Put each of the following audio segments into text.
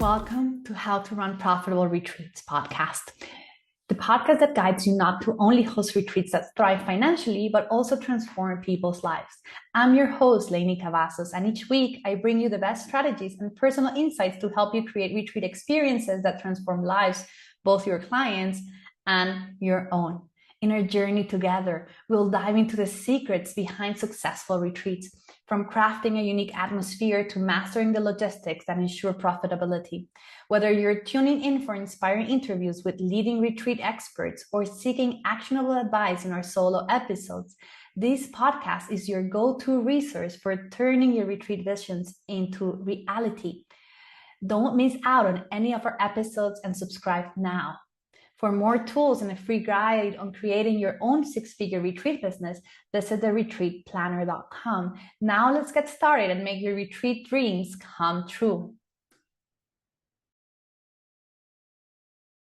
Welcome to How to Run Profitable Retreats podcast, the podcast that guides you not to only host retreats that thrive financially, but also transform people's lives. I'm your host, Lainey Cavazos, and each week I bring you the best strategies and personal insights to help you create retreat experiences that transform lives, both your clients and your own. In our journey together, we'll dive into the secrets behind successful retreats, from crafting a unique atmosphere to mastering the logistics that ensure profitability. Whether you're tuning in for inspiring interviews with leading retreat experts or seeking actionable advice in our solo episodes, this podcast is your go-to resource for turning your retreat visions into reality. Don't miss out on any of our episodes and subscribe now. For more tools and a free guide on creating your own six-figure retreat business, visit theretreatplanner.com. Now let's get started and make your retreat dreams come true.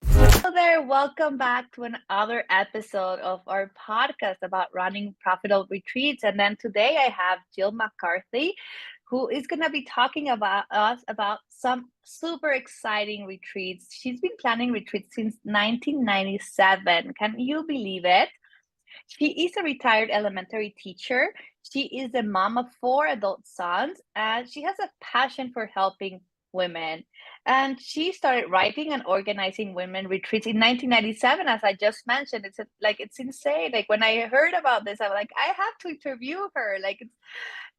Hello there, welcome back to another episode of our podcast about running profitable retreats. And then today I have Jill McCarthy, who is going to be talking about some super exciting retreats. She's been planning retreats since 1997. Can you believe it? She is a retired elementary teacher. She is a mom of 4 adult sons, and she has a passion for helping women. And she started writing and organizing women retreats in 1997, as I just mentioned. It's insane. Like when I heard about this, I'm like, I have to interview her. Like it's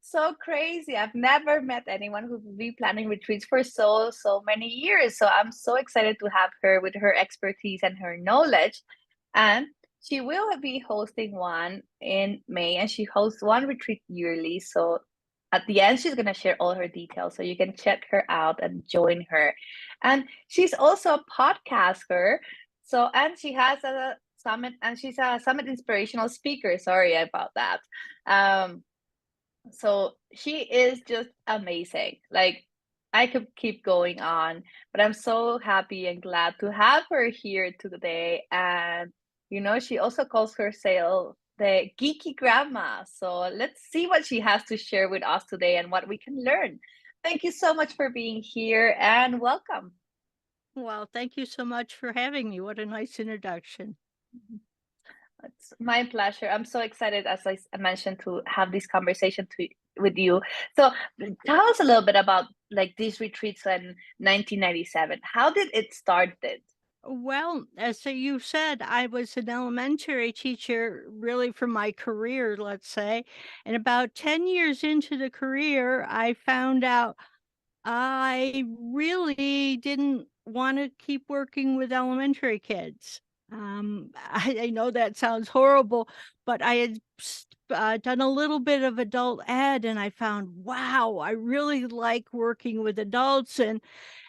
so crazy. I've never met anyone who's been planning retreats for so many years. So I'm so excited to have her with her expertise and her knowledge. And she will be hosting one in May, and she hosts one retreat yearly. So at the end, she's going to share all her details. So you can check her out and join her. And she's also a podcaster. And she has a summit, and she's a summit inspirational speaker. Sorry about that. So she is just amazing. Like I could keep going on, but I'm so happy and glad to have her here today. And she also calls herself the Geeky Grandma. So let's see what she has to share with us today and what we can learn. Thank you so much for being here and welcome. Well, thank you so much for having me. What a nice introduction. It's my pleasure. I'm so excited, as I mentioned, to have this conversation with you. So tell us a little bit about like these retreats in 1997. How did it started? Well, as you said, I was an elementary teacher really for my career, let's say. And about 10 years into the career, I found out I really didn't want to keep working with elementary kids. I know that sounds horrible, but I had done a little bit of adult ed, and I found, wow, I really like working with adults, and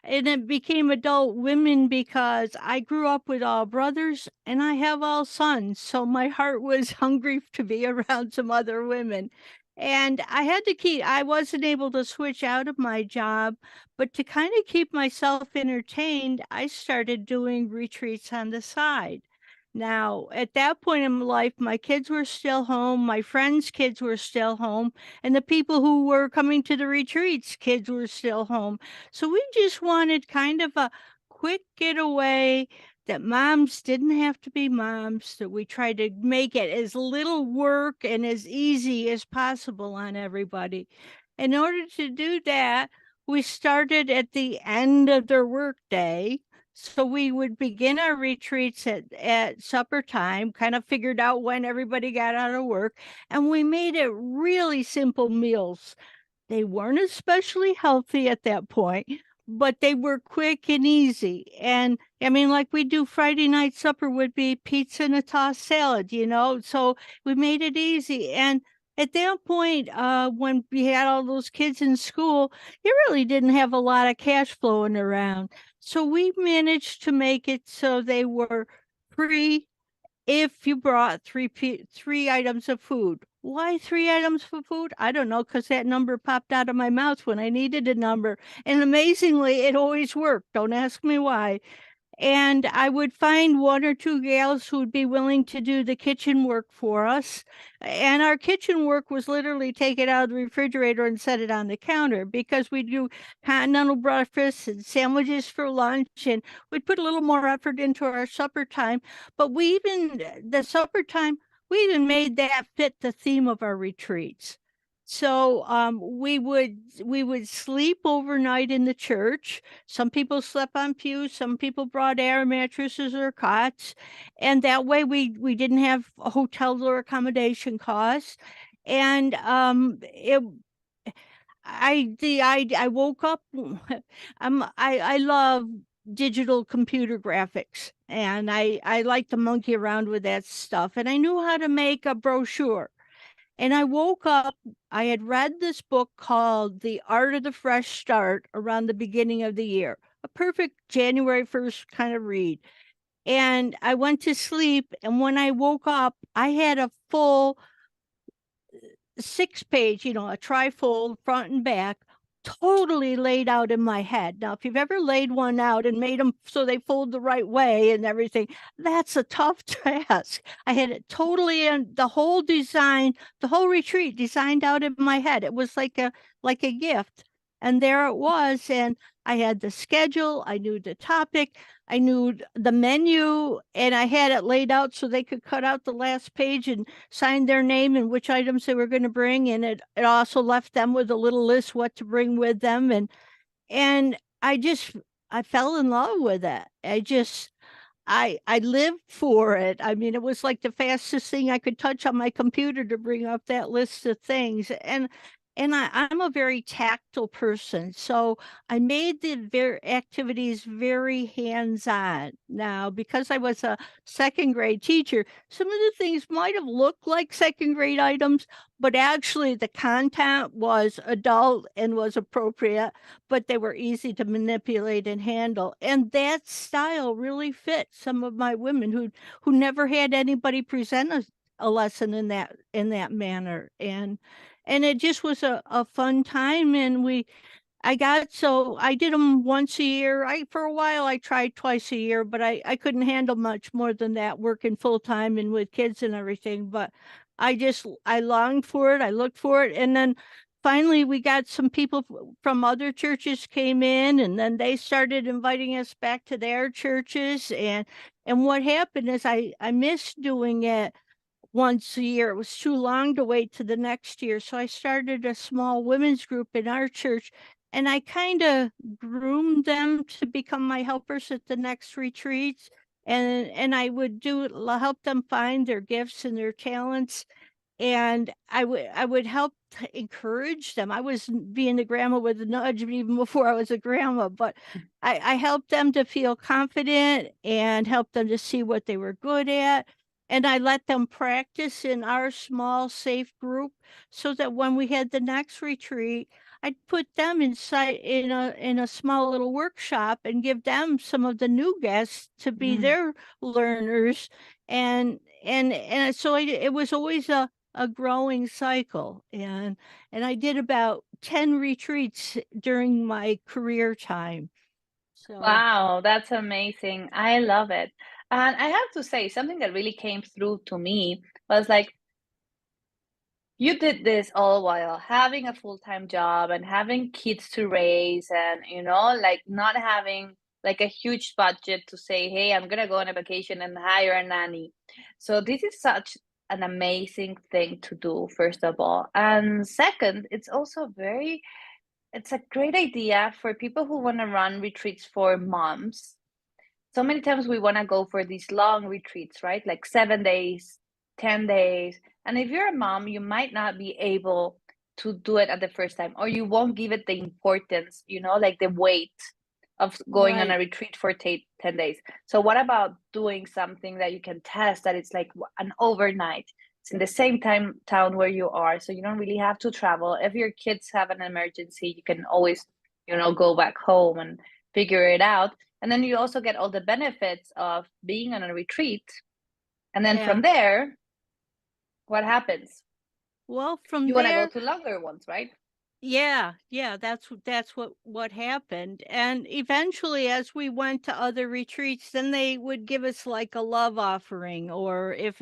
it became adult women because I grew up with all brothers and I have all sons, so my heart was hungry to be around some other women. And I wasn't able to switch out of my job, but to kind of keep myself entertained, I started doing retreats on the side. Now, at that point in my life, my kids were still home, my friends' kids were still home, and the people who were coming to the retreats, kids were still home. So we just wanted kind of a quick getaway that moms didn't have to be moms, that we tried to make it as little work and as easy as possible on everybody. In order to do that, we started at the end of their workday. So we would begin our retreats at supper time, kind of figured out when everybody got out of work, and we made it really simple meals. They weren't especially healthy at that point, but they were quick and easy. And I mean, like we do Friday night supper would be pizza and a tossed salad, So we made it easy. And at that point, when we had all those kids in school, you really didn't have a lot of cash flowing around. So we managed to make it so they were free if you brought three items of food. Why 3 items for food? I don't know, because that number popped out of my mouth when I needed a number. And amazingly, it always worked. Don't ask me why. And I would find one or two gals who would be willing to do the kitchen work for us. And our kitchen work was literally take it out of the refrigerator and set it on the counter, because we do continental breakfasts and sandwiches for lunch, and we'd put a little more effort into our supper time. But the supper time, we even made that fit the theme of our retreats. So we would sleep overnight in the church. Some people slept on pews, some people brought air mattresses or cots, and that way we didn't have hotels or accommodation costs. And it I woke up. I love digital computer graphics, and I like to monkey around with that stuff. And I knew how to make a brochure. And I woke up, I had read this book called The Art of the Fresh Start around the beginning of the year, a perfect January 1st kind of read. And I went to sleep, and when I woke up, I had a full 6 page, a trifold front and back, totally laid out in my head. Now, if you've ever laid one out and made them so they fold the right way and everything, that's a tough task. I had it totally in the whole design, the whole retreat designed out in my head. It was like a gift. And there it was. And I had the schedule, I knew the topic, I knew the menu, and I had it laid out so they could cut out the last page and sign their name and which items they were going to bring. And it also left them with a little list what to bring with them. And I fell in love with it. I lived for it. I mean, it was like the fastest thing I could touch on my computer to bring up that list of things. I'm a very tactile person, so I made the activities very hands-on. Now, because I was a second grade teacher, some of the things might have looked like second grade items, but actually the content was adult and was appropriate, but they were easy to manipulate and handle. And that style really fit some of my women who never had anybody present a lesson in that manner. And it just was a fun time. And I did them once a year. For a while I tried twice a year, but I couldn't handle much more than that, working full time and with kids and everything. But I longed for it. I looked for it. And then finally we got some people from other churches came in, and then they started inviting us back to their churches. And what happened is I missed doing it once a year. It was too long to wait to the next year. So I started a small women's group in our church, and I kind of groomed them to become my helpers at the next retreats. And I would help them find their gifts and their talents, and I would help to encourage them. I was being a grandma with a nudge even before I was a grandma, but I helped them to feel confident and help them to see what they were good at. And I let them practice in our small, safe group, so that when we had the next retreat, I'd put them inside in a small little workshop and give them some of the new guests to be Mm. their learners. And so it was always a growing cycle. And I did about 10 retreats during my career time. So Wow, that's amazing. I love it. And I have to say, something that really came through to me was like, you did this all while having a full-time job and having kids to raise, and like not having like a huge budget to say, hey, I'm gonna go on a vacation and hire a nanny. So this is such an amazing thing to do, first of all. And second, it's a great idea for people who want to run retreats for moms. So many times we want to go for these long retreats, right? Like 7 days, 10 days. And if you're a mom, you might not be able to do it at the first time, or you won't give it the importance, like the weight of going on a right. retreat for 10 days. So, what about doing something that you can test that it's like an overnight? It's in the same town where you are, so you don't really have to travel. If your kids have an emergency, you can always, go back home and figure it out. And then you also get all the benefits of being on a retreat. And then Yeah. from there, what happens? Well, from You want to go there, to longer ones, right? Yeah, that's what happened, and eventually, as we went to other retreats, then they would give us, like, a love offering, or if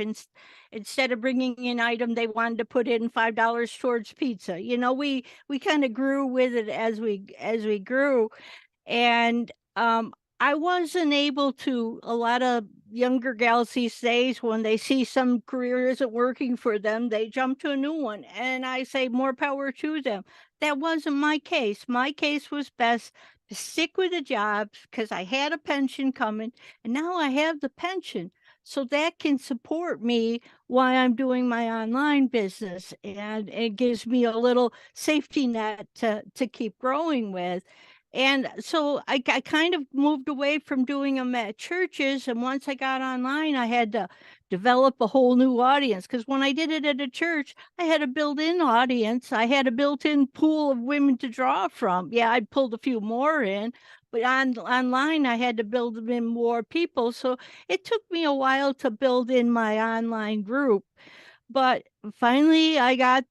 instead of bringing an item, they wanted to put in $5 towards pizza, we kinda grew with it as we grew, and, I wasn't able to a lot of younger gals these days, when they see some career isn't working for them, they jump to a new one, and I say more power to them. That wasn't my case. My case was best to stick with the job because I had a pension coming, and now I have the pension, so that can support me while I'm doing my online business, and it gives me a little safety net to keep growing with. And so I kind of moved away from doing them at churches. And once I got online, I had to develop a whole new audience. Because when I did it at a church, I had a built in audience. I had a built in pool of women to draw from. Yeah, I pulled a few more in. But online, I had to build in more people. So it took me a while to build in my online group. But finally, I got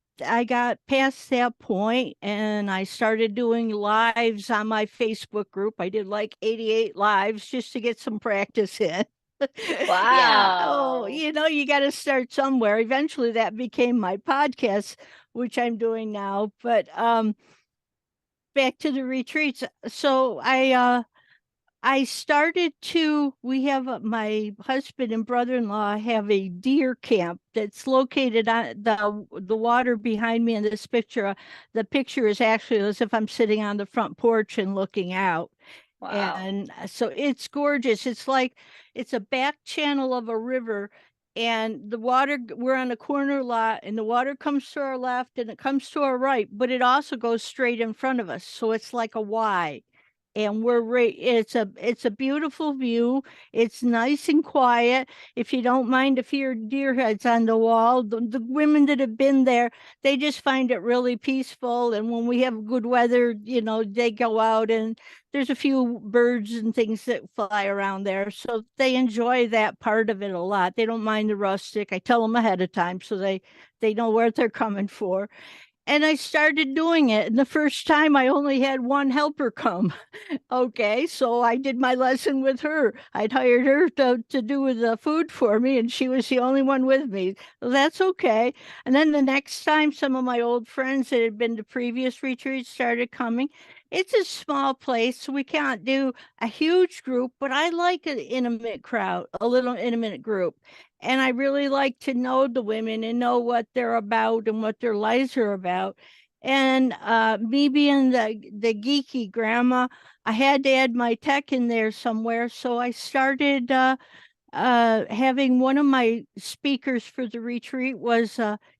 past that point, and I started doing lives on my Facebook group. I did like 88 lives just to get some practice in. Yeah. Oh, Wow. you got to start somewhere. Eventually that became my podcast, which I'm doing now. But back to the retreats. So I started to we have my husband and brother-in-law have a deer camp that's located on the water behind me in this picture. The picture is actually as if I'm sitting on the front porch and looking out. Wow. And so it's gorgeous. It's a back channel of a river, and we're on a corner lot, and the water comes to our left and it comes to our right, but it also goes straight in front of us. So it's like a Y. And it's a beautiful view. It's nice and quiet. If you don't mind a few deer heads on the wall, the women that have been there, they just find it really peaceful. And when we have good weather, they go out, and there's a few birds and things that fly around there. So they enjoy that part of it a lot. They don't mind the rustic. I tell them ahead of time so they know where they're coming for. And I started doing it. And the first time I only had one helper come. Okay, so I did my lesson with her. I'd hired her to do the food for me, and she was the only one with me. Well, that's okay. And then the next time, some of my old friends that had been to previous retreats started coming. It's a small place, so we can't do a huge group, but I like an intimate crowd, a little intimate group. And I really like to know the women and know what they're about and what their lives are about. And me being the geeky grandma, I had to add my tech in there somewhere. So I started having one of my speakers for the retreat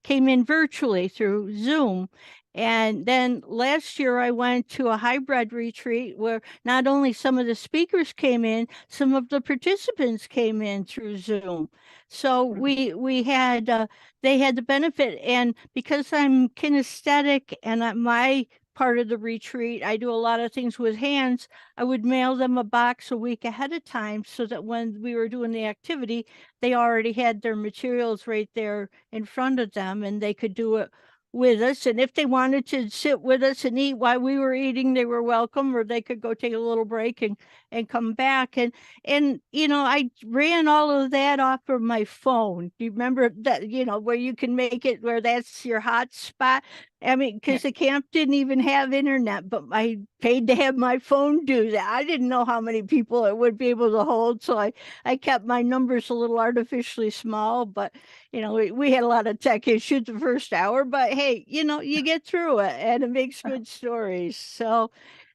came in virtually through Zoom. And then last year I went to a hybrid retreat where not only some of the speakers came in, some of the participants came in through Zoom. So Mhm. we had they had the benefit, and because I'm kinesthetic and my part of the retreat, I do a lot of things with hands. I would mail them a box a week ahead of time so that when we were doing the activity, they already had their materials right there in front of them, and they could do it with us. And if they wanted to sit with us and eat while we were eating, they were welcome, or they could go take a little break and come back. And I ran all of that off of my phone. Do you remember that, where you can make it where that's your hot spot? I mean, Yeah. because the camp didn't even have internet, but I paid to have my phone do that. I didn't know how many people it would be able to hold, so I kept my numbers a little artificially small. But we had a lot of tech issues the first hour, but hey, you get through it, and it makes good stories. So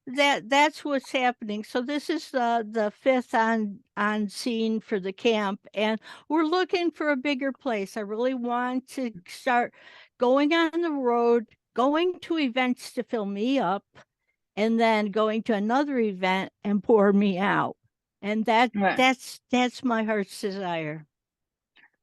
that's what's happening. So this is the fifth on scene for the camp, and we're looking for a bigger place. I really want to start going on the road, going to events to fill me up, and then going to another event and pour me out. And Right. that's my heart's desire.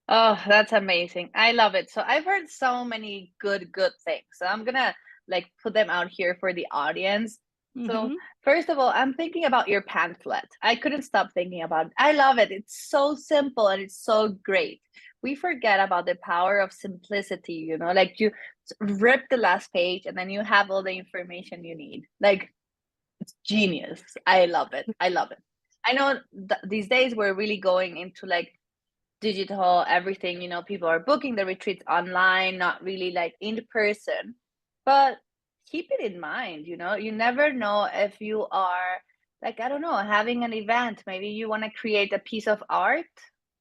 Oh, that's amazing. I love it. So I've heard so many good things. So I'm gonna like put them out here for the audience. So Hmm. first of all, I'm thinking about your pamphlet. I couldn't stop thinking about it. I love it. It's so simple and it's so great. We forget about the power of simplicity, like rip the last page, and then you have all the information you need. Like, it's genius. I love it. I love it. I know these days we're really going into like digital everything. People are booking the retreats online, not really like in person. But keep it in mind, you never know if you are, like, I don't know, having an event. Maybe you want to create a piece of art.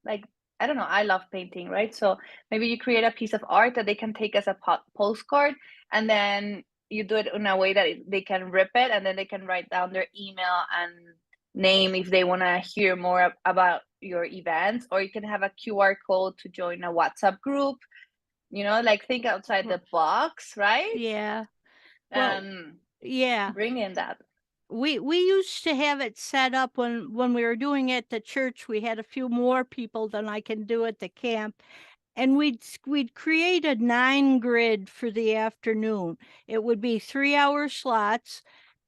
Like, I don't know, I love painting, right? So maybe you create a piece of art that they can take as a postcard, and then you do it in a way that they can rip it, and then they can write down their email and name if they want to hear more about your events, or you can have a QR code to join a WhatsApp group. Like, think outside the box, right? Yeah. Well, And yeah. bring in that. We used to have it set up when we were doing it at the church. We had a few more people than I can do at the camp, and we'd create a 9 grid for the afternoon. It would be 3 hour slots,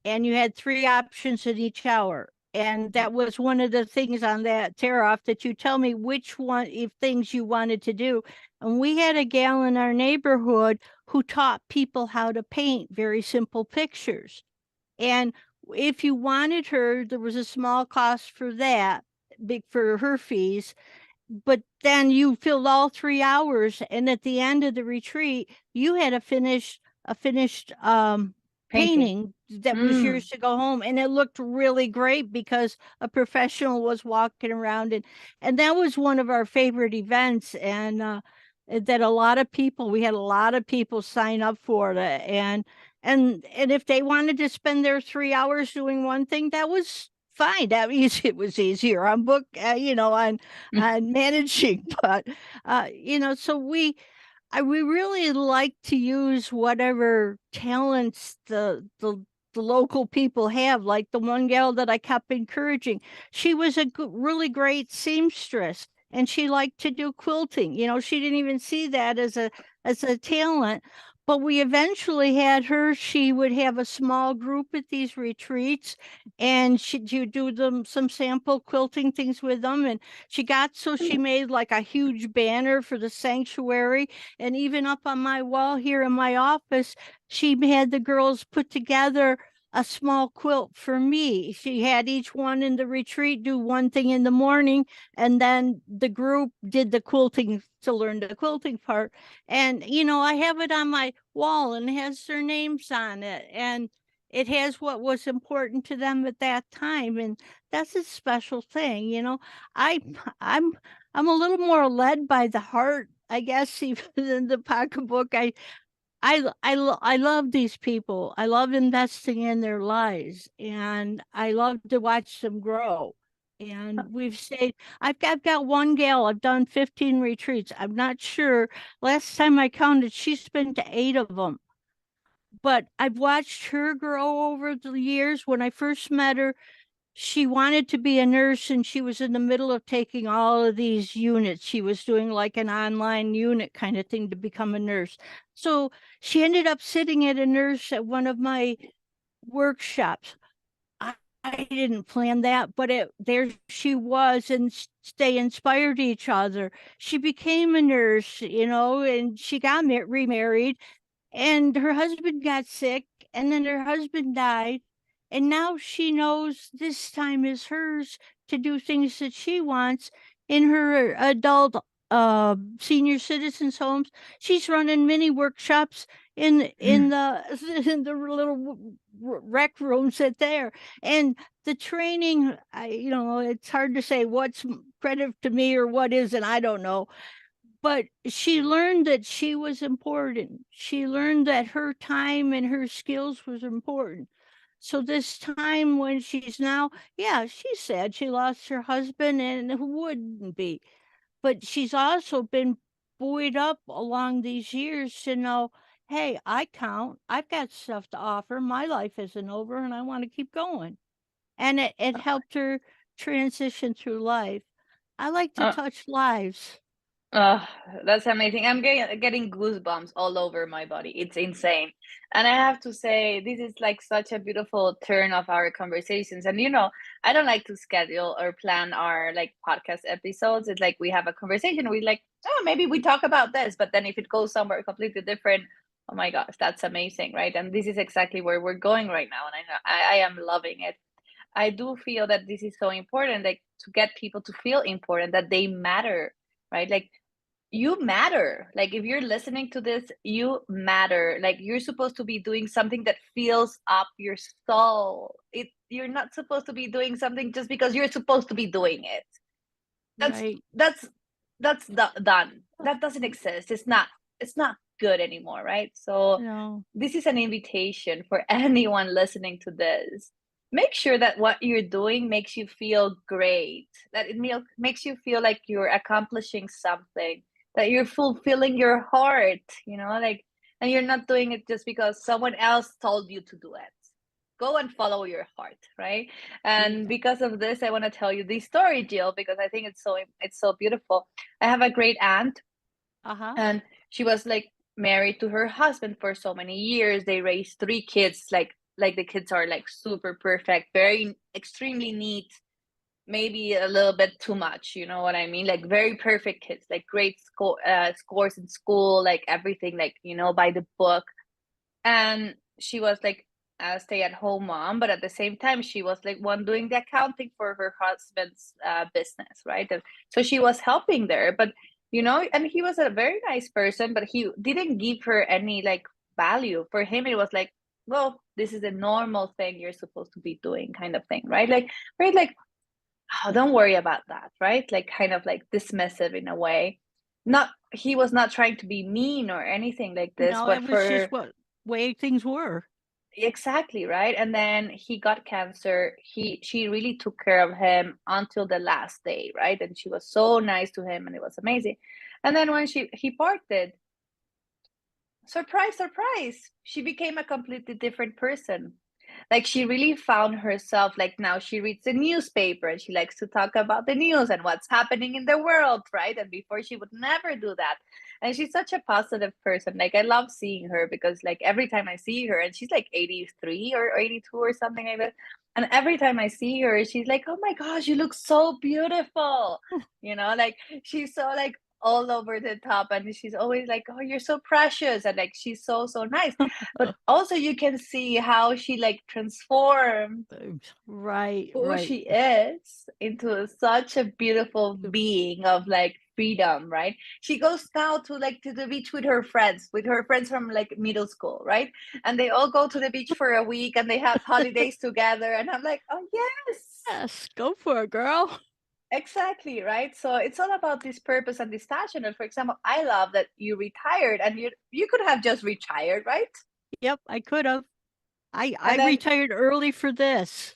and you had 3 options in each hour. And that was one of the things on that tear off, that you tell me which one, if things you wanted to do. And we had a gal in our neighborhood who taught people how to paint very simple pictures. And if you wanted her, there was a small cost for that, big for her fees, but then you filled all 3 hours, and at the end of the retreat you had a finished Painting. painting that was Mm. yours to go home, and it looked really great because a professional was walking around, and that was one of our favorite events. And that a lot of people we had a lot of people sign up for it. And if they wanted to spend their 3 hours doing one thing, that was fine. That means it was easier on book, on managing. But so we really like to use whatever talents the local people have. Like the one gal that I kept encouraging, she was a really great seamstress, and she liked to do quilting. She didn't even see that as a talent. But we eventually had her. She would have a small group at these retreats, and you do them some sample quilting things with them. And she made like a huge banner for the sanctuary. And even up on my wall here in my office, she had the girls put together a small quilt for me. She had each one in the retreat do one thing in the morning, and then the group did the quilting to learn the quilting part. And I have it on my wall, and it has their names on it, and it has what was important to them at that time. And that's a special thing. I I'm I'm a little more led by the heart, I guess, even than the pocketbook. I love these people. I love investing in their lives, and I love to watch them grow. And I've got one gal, I've done 15 retreats. I'm not sure. Last time I counted, she's been to 8 of them. But I've watched her grow over the years. When I first met her, she wanted to be a nurse, and she was in the middle of taking all of these units. She was doing like an online unit kind of thing to become a nurse. So she ended up sitting at a nurse at one of my workshops. I didn't plan that, but there she was, and they inspired each other. She became a nurse, and she got remarried, and her husband got sick, and then her husband died, and now she knows this time is hers to do things that she wants in her adult senior citizens homes. She's running mini workshops in the in the little rec rooms at there. And the training, it's hard to say what's credit to me or what isn't. I don't know, but she learned that she was important. She learned that her time and her skills was important. So this time when she's now, yeah, she's sad. She lost her husband, and who wouldn't be? But she's also been buoyed up along these years to know, hey, I count. I've got stuff to offer. My life isn't over, and I want to keep going. And it helped her transition through life. I like to Uh, touch lives. Oh, that's amazing. I'm getting goosebumps all over my body. It's insane. And I have to say, this is like such a beautiful turn of our conversations. And I don't like to schedule or plan our like podcast episodes. It's like we have a conversation, we like, oh, maybe we talk about this, but then if it goes somewhere completely different, Oh my gosh, that's amazing, right? And this is exactly where we're going right now, and I am loving it. I do feel that this is so important, like to get people to feel important, that they matter, right? Like you matter. Like if you're listening to this, you matter. Like you're supposed to be doing something that fills up your soul. You're not supposed to be doing something just because you're supposed to be doing it. That's Right. that's done. That doesn't exist. It's not good anymore, right? So No. this is an invitation for anyone listening to this. Make sure that what you're doing makes you feel great, that makes you feel like you're accomplishing something, that you're fulfilling your heart, like, and you're not doing it just because someone else told you to do it. Go and follow your heart, right? And Yeah. because of this, I want to tell you this story, Jill, because I think it's so beautiful. I have a great aunt, Uh-huh. and she was like married to her husband for so many years. They raised three kids, like the kids are like super perfect, very extremely neat, maybe a little bit too much, you know what I mean? Like very perfect kids, like great scores in school, like everything, like, by the book. And she was like a stay-at-home mom, but at the same time she was like one doing the accounting for her husband's business, right? And so she was helping there, but and he was a very nice person, but he didn't give her any like value. For him it was like, well, this is a normal thing you're supposed to be doing, kind of thing, right? Like, right, like, oh, don't worry about that, right? Like kind of like dismissive in a way. Not He was not trying to be mean or anything like this, No, but it was just for what way things were. exactly, right? And then he got cancer. She really took care of him until the last day, right? And she was so nice to him and it was amazing. And then when he parted, surprise, surprise, she became a completely different person. Like she really found herself, like now she reads the newspaper and she likes to talk about the news and what's happening in the world, right? And before she would never do that. And she's such a positive person. Like I love seeing her because like every time I see her, and she's like 83 or 82 or something like that. And every time I see her, she's like, "Oh my gosh, you look so beautiful." Like she's so like all over the top, and she's always like, "Oh, you're so precious." And like she's so so nice. But also you can see how she like transformed Right, who right. she is into such a beautiful being of like freedom, right? She goes now to the beach with her friends from like middle school, right? And they all go to the beach for a week and they have holidays together, and I'm like, "Oh yes." Yes, go for it, girl. Exactly, right? So it's all about this purpose and this passion. And for example, I love that you retired, and you could have just retired, right? Yep, I could have. I And then retired early for this.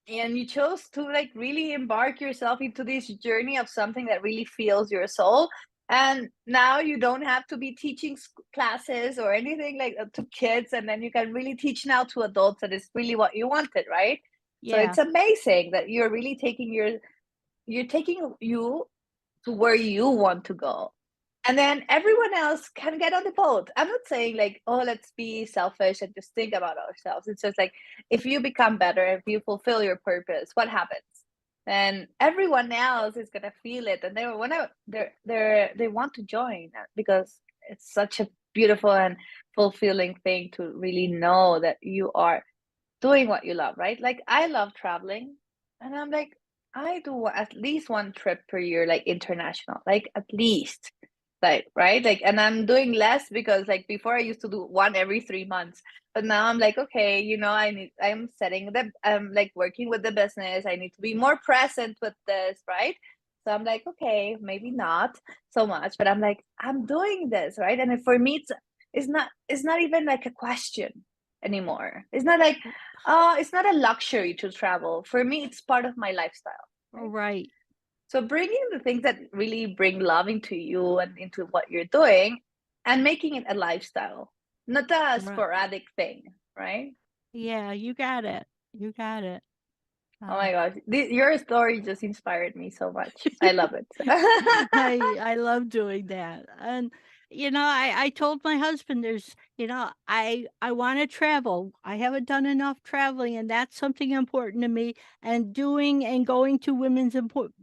you chose to like really embark yourself into this journey of something that really feels your soul. And now you don't have to be teaching classes or anything like to kids, and then you can really teach now to adults, and it's really what you wanted, right? So Yeah. it's amazing that you're really you're taking you to where you want to go. And then everyone else can get on the boat. I'm not saying like, oh, let's be selfish and just think about ourselves. It's just like if you become better, if you fulfill your purpose, what happens? Then everyone else is gonna feel it, and they want to join because it's such a beautiful and fulfilling thing to really know that you are doing what you love, right? Like I love traveling, and I'm like, I do at least one trip per year, like international, like at least, like right, like, and I'm doing less because like before I used to do one every 3 months, but now I'm like, okay, I'm setting I'm like working with the business. I need to be more present with this, right? So I'm like, okay, maybe not so much, but I'm like, I'm doing this, right? And for me, it's not even like a question anymore. It's not like, it's not a luxury to travel. For me, it's part of my lifestyle, All right? right. So bringing the things that really bring love into you and into what you're doing and making it a lifestyle, not a Right. sporadic thing, right? Yeah, you got it. You got it. Oh Uh, my gosh, your story just inspired me so much. I love it. I love doing that. And I told my husband I want to travel. I haven't done enough traveling, and that's something important to me. And doing and going to women's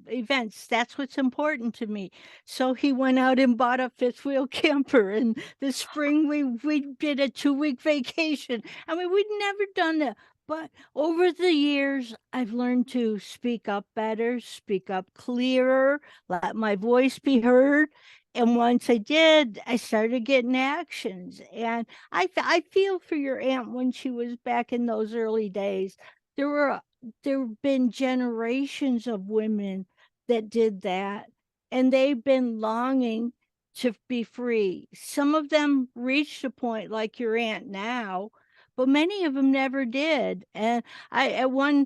events, that's what's important to me. So he went out and bought a fifth wheel camper. And this spring we did a 2-week vacation. I mean, we'd never done that. But over the years, I've learned to speak up better, speak up clearer, let my voice be heard. And once I did, I started getting actions. And I feel for your aunt when she was back in those early days. There were there've been generations of women that did that, and they've been longing to be free. Some of them reached a point like your aunt now, but many of them never did. And I at one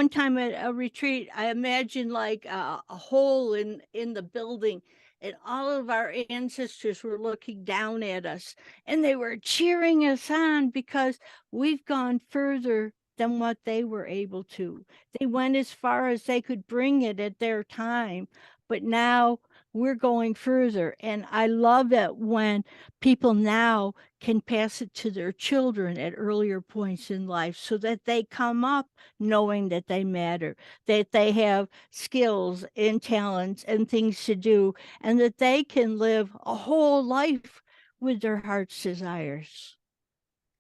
time at a retreat, I imagined like a hole in the building, and all of our ancestors were looking down at us, and they were cheering us on because we've gone further than what they were able to. They went as far as they could bring it at their time, but now we're going further. And I love it when people now can pass it to their children at earlier points in life so that they come up knowing that they matter, that they have skills and talents and things to do, and that they can live a whole life with their heart's desires.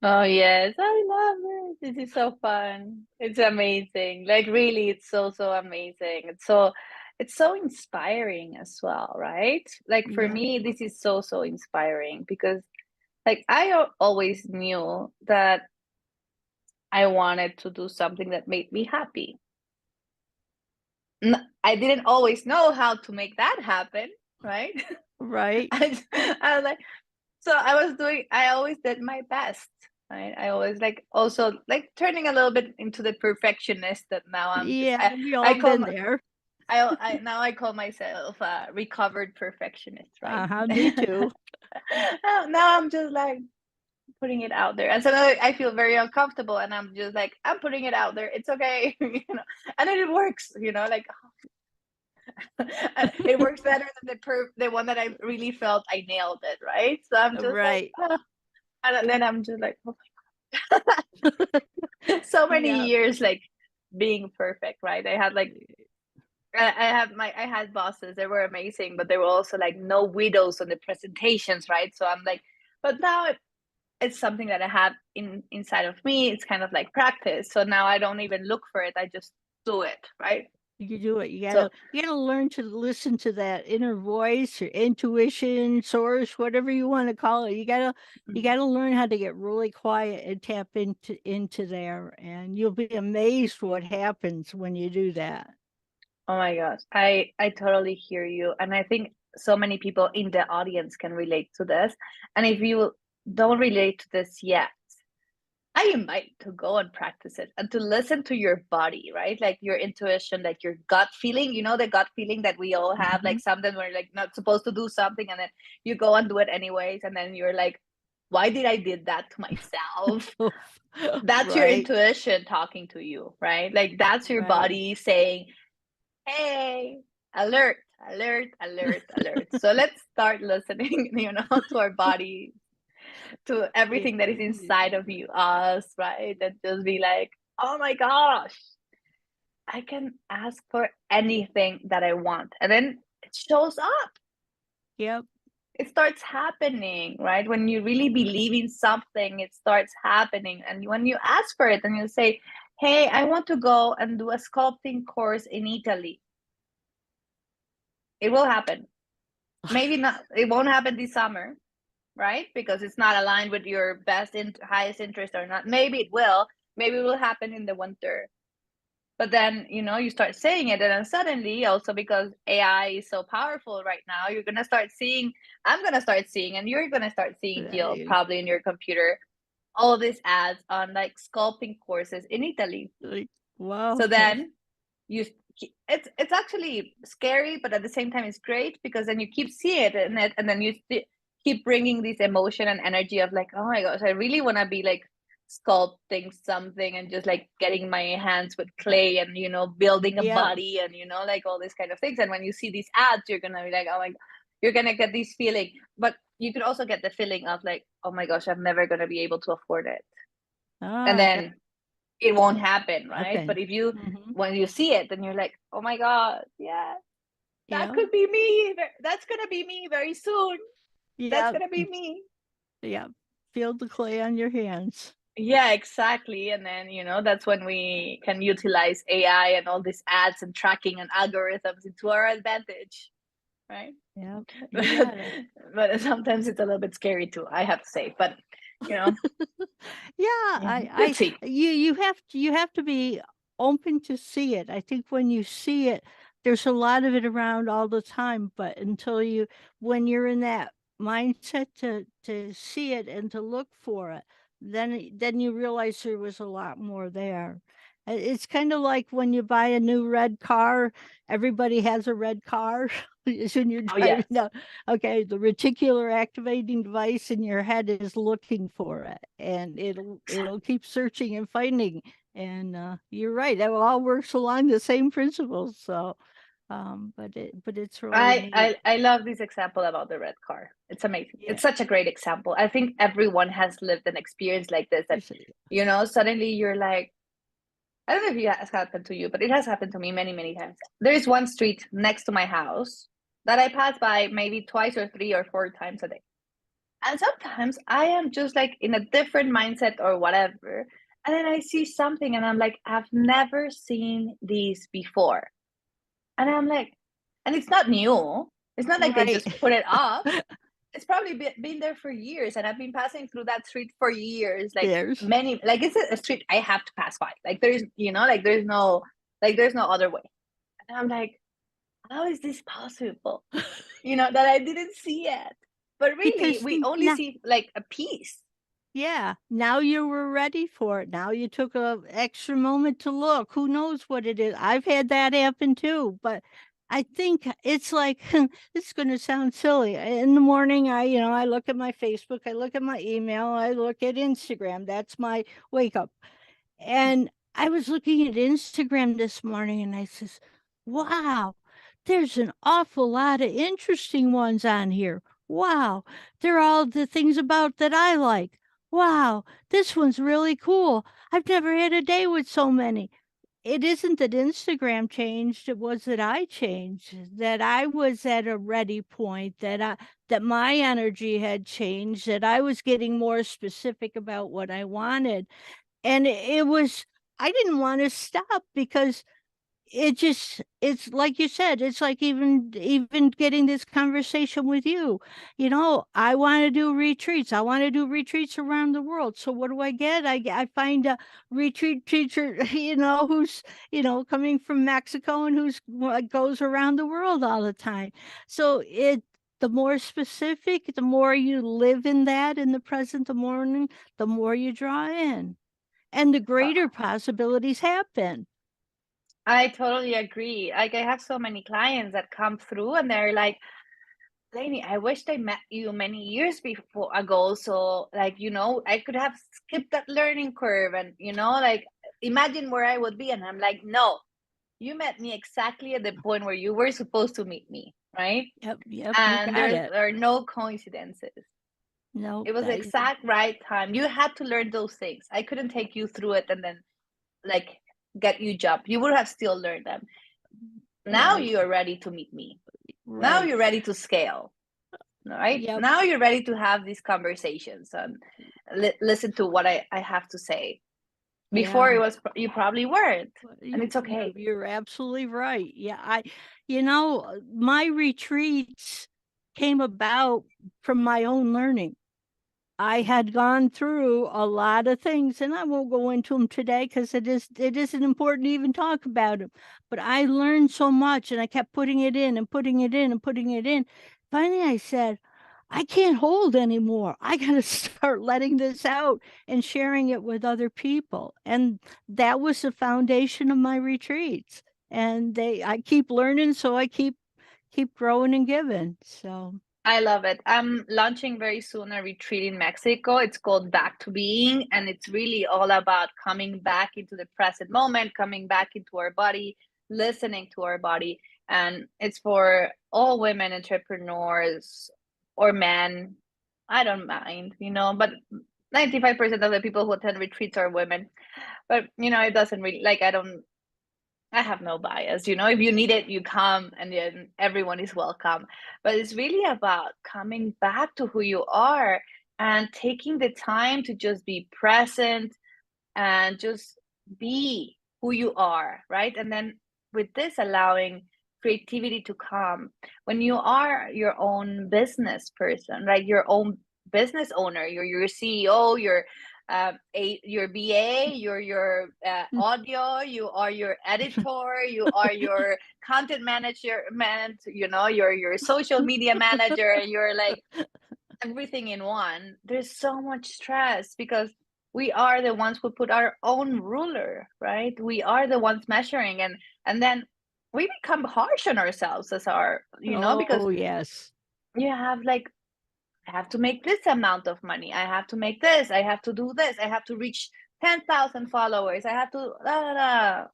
Oh yes, I love it. This is so fun. It's amazing. Like really, it's so so amazing. It's so inspiring as well, right? Like for Yeah, me, this is so so inspiring because like always knew that I wanted to do something that made me happy. I didn't always know how to make that happen, right? right. I was like, so I always did my best, right? I always like also like turning a little bit into the perfectionist that now Yeah, we I all call been there. now I call myself a recovered perfectionist, right? Uh-huh, me too. Now I'm just like putting it out there. And so now I feel very uncomfortable and I'm just like, I'm putting it out there. It's okay, and then it works, like it works better than the one that I really felt I nailed it, right? So I'm just like, Right. oh. And then I'm just like, oh so many Yeah. years like being perfect, right? I had like I had bosses, they were amazing, but they were also like no widows on the presentations, right? So I'm like, but now it's something that I have inside of me. It's kind of like practice. So now I don't even look for it. I just do it, right? You do it. So You gotta learn to listen to that inner voice or intuition, source, whatever you want to call it. You mhm. gotta learn how to get really quiet and tap into there, and you'll be amazed what happens when you do that. Oh my gosh. I totally hear you. And I think so many people in the audience can relate to this. And if you don't relate to this yet, I invite to go and practice it and to listen to your body, right? Like your intuition, like your gut feeling, the gut feeling that we all have, like Mhm. something we're like not supposed to do something and then you go and do it anyways. And then you're like, why did I did that to myself? That's your Right, intuition talking to you, right? Like that's your right. body saying, hey, alert, alert, alert, alert. So let's start listening, to our body, to everything that is inside of you, us, right? And just be like, oh my gosh, I can ask for anything that I want. And then it shows up. Yep. It starts happening, right? When you really believe in something, it starts happening. And when you ask for it and you say, hey, I want to go and do a sculpting course in Italy, it will happen. Maybe not, it won't happen this summer, right? Because it's not aligned with your highest interest or not. Maybe it will. Maybe it will happen in the winter. But then, you start saying it, and then suddenly, also because AI is so powerful right now, you're gonna start seeing, I'm gonna start seeing, and you're gonna start seeing, Jill, Right. probably in your computer, all these ads on like sculpting courses in Italy. Like, wow. So then you it's actually scary, but at the same time it's great because then you keep seeing it and then you keep bringing this emotion and energy of like, oh my gosh, I really want to be like sculpting something and just like getting my hands with clay and building a Yep. body and like all these kind of things. And when you see these ads, you're gonna be like, oh my, you're gonna get this feeling. But you could also get the feeling of like, oh my gosh, I'm never going to be able to afford it. And Ah, then it won't happen, right? happen. But if you, Mhm. when you see it, then you're like, oh my God, yeah, that Yeah. could be me. That's going to be me very soon. That's Yeah. going to be me. Yeah. Feel the clay on your hands. Yeah, exactly. And then, that's when we can utilize AI and all these ads and tracking and algorithms into our advantage, right? Yeah. You But, got it. but sometimes it's a little bit scary too, I have to say. But, you know, Yeah, yeah, let's see. you have to be open to see it. I think when you see it, there's a lot of it around all the time, but when you're in that mindset to see it and to look for it, then you realize there was a lot more there. It's kind of like when you buy a new red car, everybody has a red car. As when you're Oh, yes. driving down, okay, the reticular activating device in your head is looking for it, and it'll keep searching and finding. And you're right, that all works along the same principles. So, but it's really I, neat. I I love this example about the red car. It's amazing. Yeah, It's such a great example. I think everyone has lived an experience like this that, suddenly you're like, I don't know if it has happened to you, but it has happened to me many, many times. There is one street next to my house that I pass by maybe twice or 3 or 4 times a day. And sometimes I am just like in a different mindset or whatever. And then I see something and I'm like, I've never seen these before. And I'm like, and it's not new. It's not like they right. just put it up. It's probably been there for years. And I've been passing through that street for years. Like There's like it's a street I have to pass by. Like there's, like there's no other way. And I'm like, how is this possible? That I didn't see it. But really, because we only now, see like a piece. yeah, now you were ready for it. Now you took a extra moment to look. Who knows what it is? I've had that happen too, but I think it's like this is going to sound silly. In the morning, I look at my Facebook, I look at my email, I look at Instagram. That's my wake up. And I was looking at Instagram this morning and I says, wow, there's an awful lot of interesting ones on here. Wow, they're all the things about that I like. Wow, this one's really cool. I've never had a day with so many. It isn't that Instagram changed, it was that I changed, that I was at a ready point, that my energy had changed, that I was getting more specific about what I wanted. And it was I didn't wanna stop because it's like you said, it's like even getting this conversation with you. I wanna do retreats. I wanna do retreats around the world. So what do I get? I find a retreat teacher, who's, coming from Mexico and goes around the world all the time. So the more specific, the more you live in that in the present, the more you draw in and the Uh, greater possibilities happen. I totally agree. Like I have so many clients that come through and they're like, Lainey, I wish I met you many years before ago. So like, I could have skipped that learning curve and, like imagine where I would be. And I'm like, no, you met me exactly at the point where you were supposed to meet me, right? Yep, yep, you And got it. there are no coincidences. No, It was the exact right time. You had to learn those things. I couldn't take you through it and then like get you job. You would have still learned them. Now right, you are ready to meet me. Now right. you're ready to scale. Right Yep, now you're ready to have these conversations and listen to what I have to say. Before yeah. it was you probably weren't, and You it's okay. you're absolutely right. Yeah, my retreats came about from my own learning. I had gone through a lot of things, and I won't go into them today because it isn't important to even talk about them. But I learned so much, and I kept putting it in and putting it in and putting it in. Finally, I said, I can't hold anymore. I got to start letting this out and sharing it with other people. And that was the foundation of my retreats. And I keep learning, so I keep growing and giving. So I love it. I'm launching very soon a retreat in Mexico. It's called Back to Being, and it's really all about coming back into the present moment, coming back into our body, listening to our body. And it's for all women entrepreneurs or men. I don't mind, but 95% of the people who attend retreats are women. But, it doesn't really, like, I have no bias. If you need it, you come, and then everyone is welcome. But it's really about coming back to who you are and taking the time to just be present and just be who you are, right? And then with this, allowing creativity to come. When you are your own business person, right? Your own business owner, you're your CEO, your BA, you're your audio, you are your editor, you are your content manager, you're your social media manager, you're like everything in one. There's so much stress because we are the ones who put our own ruler, right? We are the ones measuring, and then we become harsh on ourselves as our, because Oh, yes. you have like, I have to make this amount of money, I have to make this, I have to do this, I have to reach 10,000 followers, I have to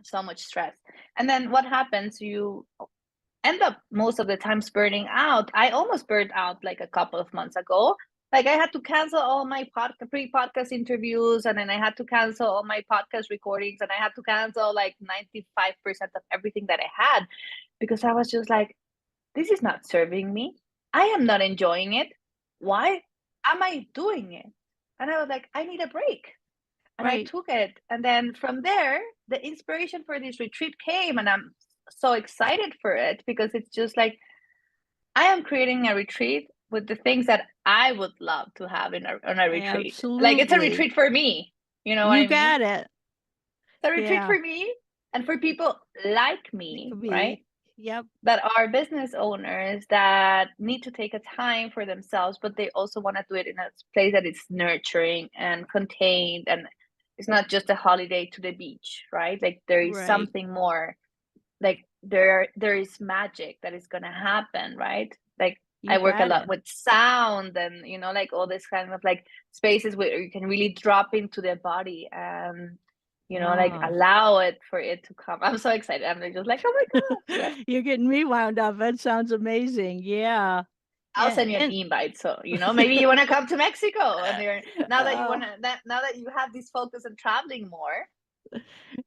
so much stress. And then what happens? You end up most of the times burning out. I almost burned out like a couple of months ago. Like I had to cancel all my pre-podcast interviews, and then I had to cancel all my podcast recordings, and I had to cancel like 95% of everything that I had, because I was just like, this is not serving me. I am not enjoying it. Why am I doing it? And I was like, I need a break. And I Right. took it. And then from there, the inspiration for this retreat came, and I'm so excited for it because it's just like, I am creating a retreat with the things that I would love to have on a retreat. Like it's a Absolutely. retreat for me. You know what You I mean? got it. It's a retreat Yeah. for me and for people like It me, could right? be. Yep. That are business owners that need to take a time for themselves, but they also want to do it in a place that is nurturing and contained, and it's not just a holiday to the beach, right? Like there is Right. something more. Like there is magic that is gonna happen, right? Like I You work a got lot it. with sound, and like all this kind of like spaces where you can really drop into the body and like Oh. allow it for it to come. I'm so excited. I'm just like, oh my god, yes. You're getting me wound up. That sounds amazing. Yeah. I'll send you an And invite. So, maybe you want to come to Mexico, and there now that you uh, want to now that you have this focus on traveling more.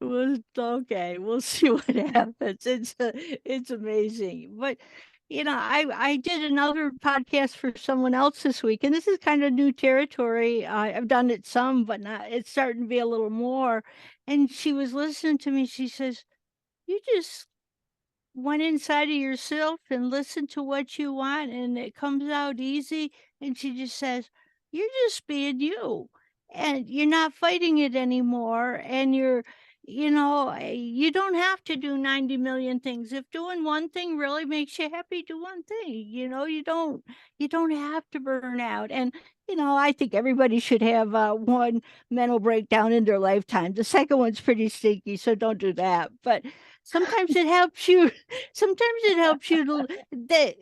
well, okay, we'll see what happens. It's amazing. But I did another podcast for someone else this week, and this is kind of new territory. I've done it some, but not. It's starting to be a little more. And she was listening to me. She says, "You just went inside of yourself and listened to what you want, and it comes out easy." And she just says, "You're just being you, and you're not fighting it anymore. And you don't have to do 90 million things. If doing one thing really makes you happy, do one thing. You don't have to burn out." And I think everybody should have one mental breakdown in their lifetime. The second one's pretty stinky, so don't do that. But sometimes it helps you. Sometimes it helps you to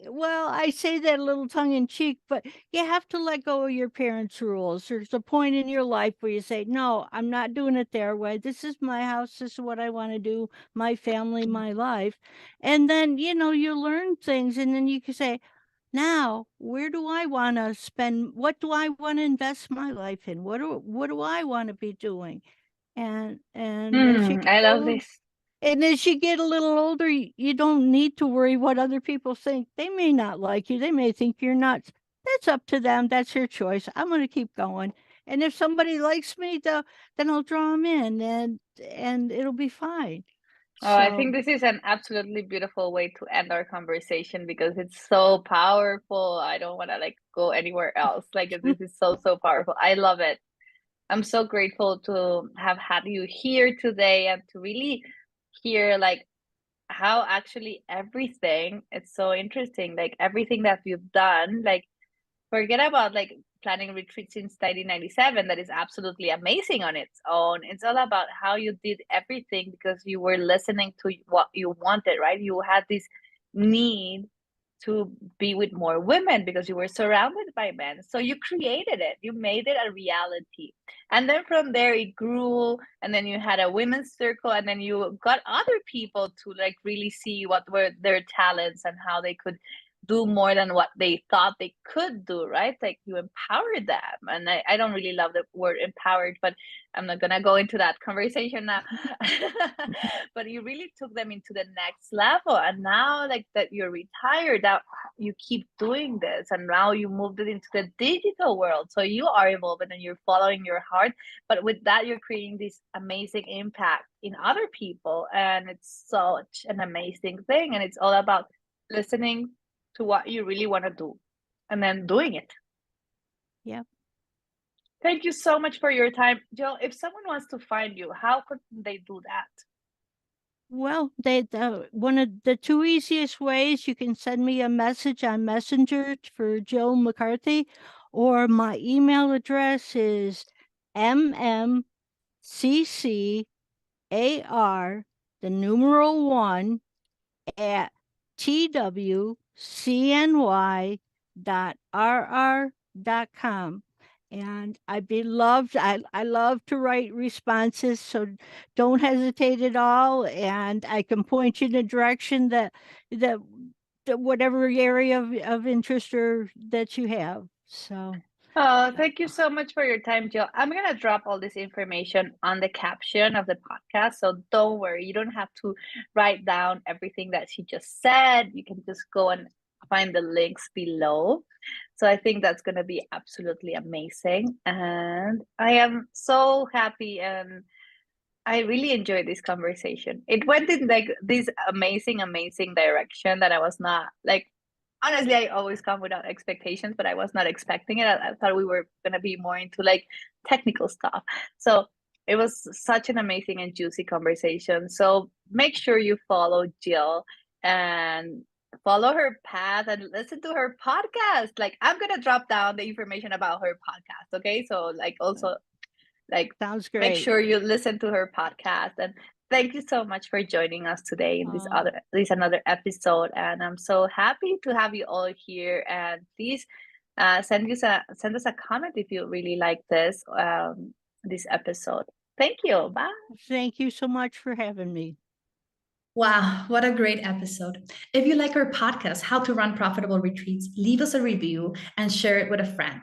well, I say that a little tongue in cheek, but you have to let go of your parents' rules. There's a point in your life where you say, "No, I'm not doing it their way. This is my house. This is what I want to do, my family, my life." And then, you learn things, and then you can say, "Now, where do I want to spend? What do I want to invest my life in? What do I want to be doing?" And as you I get a love little this. and as you get a little older, you don't need to worry what other people think. They may not like you. They may think you're nuts. That's up to them. That's your choice. I'm going to keep going. And if somebody likes me, then I'll draw them in, and it'll be fine. Oh, I So, think this is an absolutely beautiful way to end our conversation because it's so powerful. I don't want to like go anywhere else. Like this is so, so powerful. I love it. I'm so grateful to have had you here today and to really hear like how actually everything, it's so interesting, like everything that you've done, like forget about like planning retreats since 1997. That is absolutely amazing on its own. It's all about how you did everything because you were listening to what you wanted, right? You had this need to be with more women because you were surrounded by men. So you created it, you made it a reality. And then from there it grew, and then you had a women's circle, and then you got other people to like really see what were their talents and how they could do more than what they thought they could do, right? Like you empower them. And I don't really love the word empowered, but I'm not gonna go into that conversation now. But you really took them into the next level. And now like that you're retired, that you keep doing this, and now you moved it into the digital world. So you are evolving and you're following your heart, but with that you're creating this amazing impact in other people, and it's such an amazing thing. And it's all about listening to what you really want to do and then doing it. Yep. Thank you so much for your time, Jill. If someone wants to find you, how could they do that? Well, one of the two easiest ways, you can send me a message on Messenger for Jill McCarthy, or my email address is mmccar, the numeral 1, at twcny.rr.com. And I love to write responses, so don't hesitate at all. And I can point you in a direction that whatever area of interest or that you have. So Oh, thank you so much for your time, Jill. I'm going to drop all this information on the caption of the podcast. So don't worry, you don't have to write down everything that she just said. You can just go and find the links below. So I think that's going to be absolutely amazing. And I am so happy, and I really enjoyed this conversation. It went in like this amazing, amazing direction that I was not like, honestly, I always come without expectations, but I was not expecting it. I thought we were going to be more into like technical stuff. So it was such an amazing and juicy conversation. So make sure you follow Jill and follow her path and listen to her podcast. Like I'm going to drop down the information about her podcast. Okay. So like also like sounds make great. sure you listen to her podcast. And thank you so much for joining us today in this another episode. And I'm so happy to have you all here. And please send us a comment if you really like this episode. Thank you. Bye. Thank you so much for having me. Wow, what a great episode. If you like our podcast, How to Run Profitable Retreats, leave us a review and share it with a friend.